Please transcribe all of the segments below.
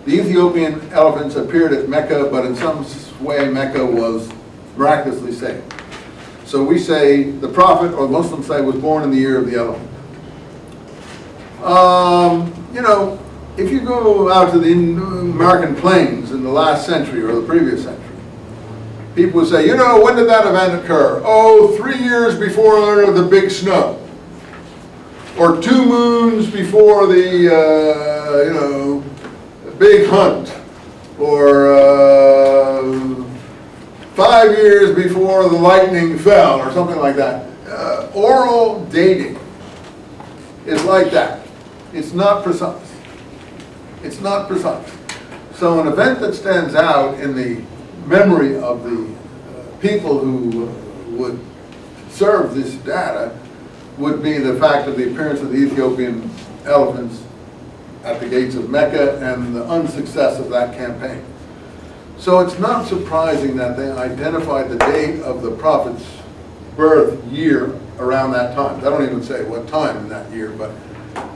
The Ethiopian elephants appeared at Mecca, but in some way Mecca was miraculously saved. So we say the prophet, or Muslims say, was born in the year of the elephant. You know, if you go out to the American plains in the last century or the previous century, people would say, you know, when did that event occur? Oh, 3 years before the big snow. Or 2 moons before the, you know, big hunt. Or 5 years before the lightning fell, or something like that. Oral dating is like that. It's not precise. It's not precise. So an event that stands out in the memory of the people who would serve this data would be the fact of the appearance of the Ethiopian elephants at the gates of Mecca and the unsuccess of that campaign. So it's not surprising that they identified the date of the prophet's birth year around that time. They don't even say what time in that year, but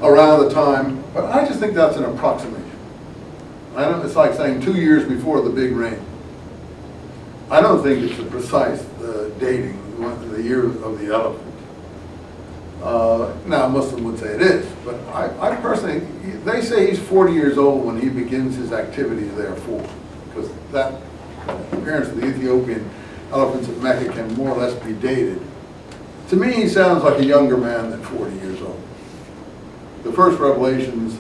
around the time. But I just think that's an approximation. I don't, it's like saying 2 years before the big rain. I don't think it's a precise dating, the year of the elephant. Now, a Muslim would say it is, but I personally, they say he's 40 years old when he begins his activities therefore, because that appearance of the Ethiopian elephants at Mecca can more or less be dated. To me, he sounds like a younger man than 40 years old. The first revelations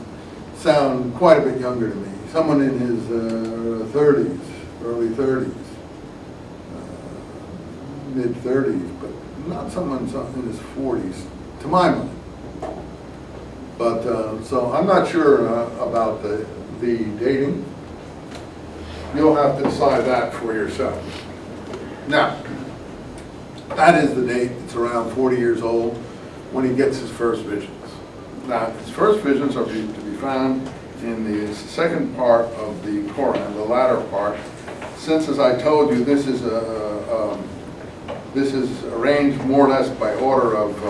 sound quite a bit younger to me. Someone in his 30s, early 30s, mid 30s, but not someone in his 40s, to my mind. But so I'm not sure about the dating. You'll have to decide that for yourself. Now, that is the date. It's around 40 years old when he gets his first visions. Now, his first visions are to be found in the second part of the Quran, the latter part. Since, as I told you, this is arranged more or less by order of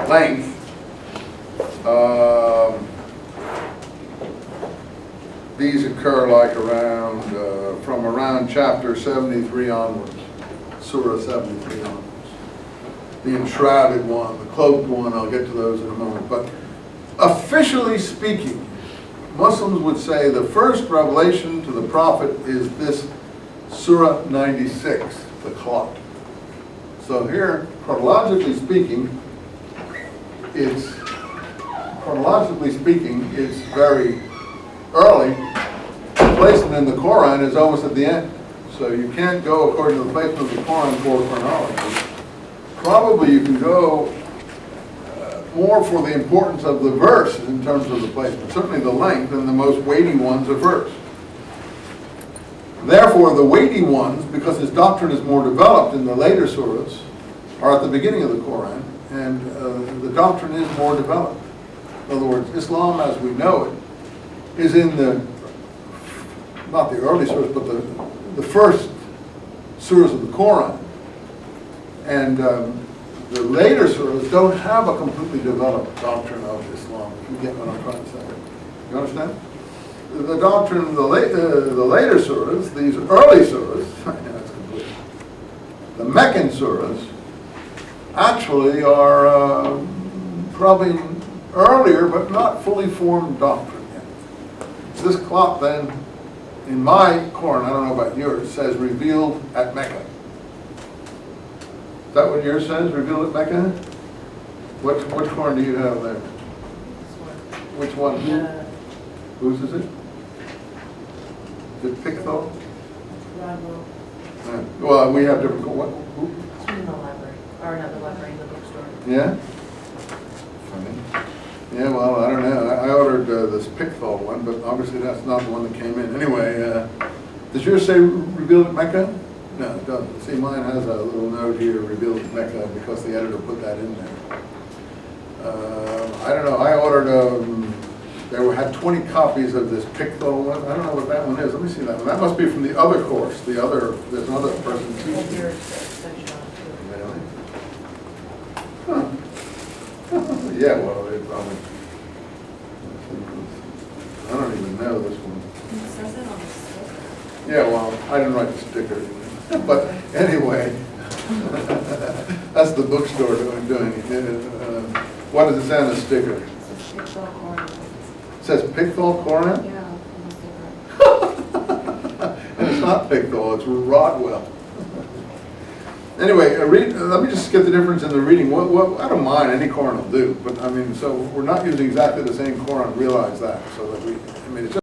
length. These occur like around, from around chapter 73 onwards, Surah 73 onwards. The enshrouded one, the cloaked one, I'll get to those in a moment. But officially speaking, Muslims would say the first revelation to the Prophet is this Surah 96, the clock. So here, chronologically speaking, it's very early. The placement in the Quran is almost at the end. So you can't go according to the placement of the Quran for chronology. Probably you can go more for the importance of the verse in terms of the placement. Certainly the length, and the most weighty ones are verse. Therefore, the weighty ones, because his doctrine is more developed in the later surahs, are at the beginning of the Quran, and the doctrine is more developed. In other words, Islam as we know it is in the, not the early surahs, but the first surahs of the Quran. And the later surahs don't have a completely developed doctrine of Islam, if you get what I'm trying to say. You understand? The doctrine of the later surahs, these early surahs, that's complete. The Meccan surahs actually are probably earlier, but not fully formed doctrine yet. This clock then, in my Quran, I don't know about yours, says revealed at Mecca. Is that what yours says, revealed at Mecca? Which one do you have there? Which one? Whose is it? Is it Pickthall? Well, we have different, what? Who? It's in the library, or not the library, in the bookstore. Yeah? Funny. Yeah, well, I don't know. I ordered this Pickthall one, but obviously that's not the one that came in. Anyway, does yours say revealed at Mecca? No, it doesn't. See, mine has a little note here, revealed at Mecca, because the editor put that in there. I don't know. I ordered, had 20 copies of this Pickthall one. I don't know what that one is. Let me see that one. That must be from the other course. There's another person teaching. Really? Huh. Yeah, well, they probably. know this one. It says it on the sticker. Yeah, well, I didn't write the sticker. But anyway, that's the bookstore doing it. What does it say on the sticker? It says Pickthall Corner. It says Pickthall Corner? Yeah, on the sticker. And it's not Pickthall, it's Rodwell. Anyway, let me just get the difference in the reading. I don't mind, any Koran will do, but I mean, so we're not using exactly the same Koran, realize that, so that we, I mean, it's just